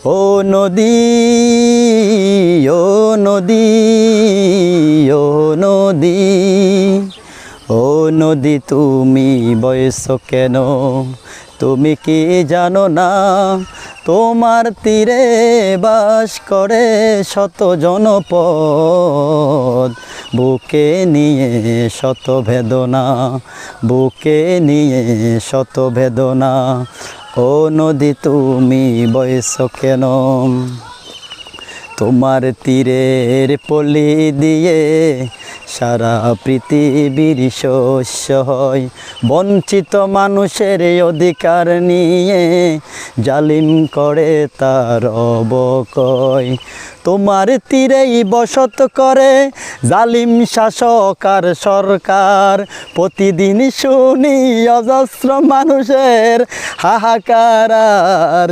ও নদী, ও নদী, ও নদী, ও নদী তুমি বইছো কেন? তুমি কি জানো না তোমার তীরে বাস করে শত জনপদ, বুকে নিয়ে শত বেদনা, বুকে নিয়ে শত বেদনা। ও নদী তুমি বইছো কেন? তোমার তীরের পলি দিয়ে সারা পৃথিবীর শস্য হয়, বঞ্চিত মানুষের অধিকার নিয়ে জালিম করে তার অবকয়। তোমার তীরেই বসত করে জালিম শাসক আর সরকার, প্রতিদিন শুনি অজস্র মানুষের হাহাকার আর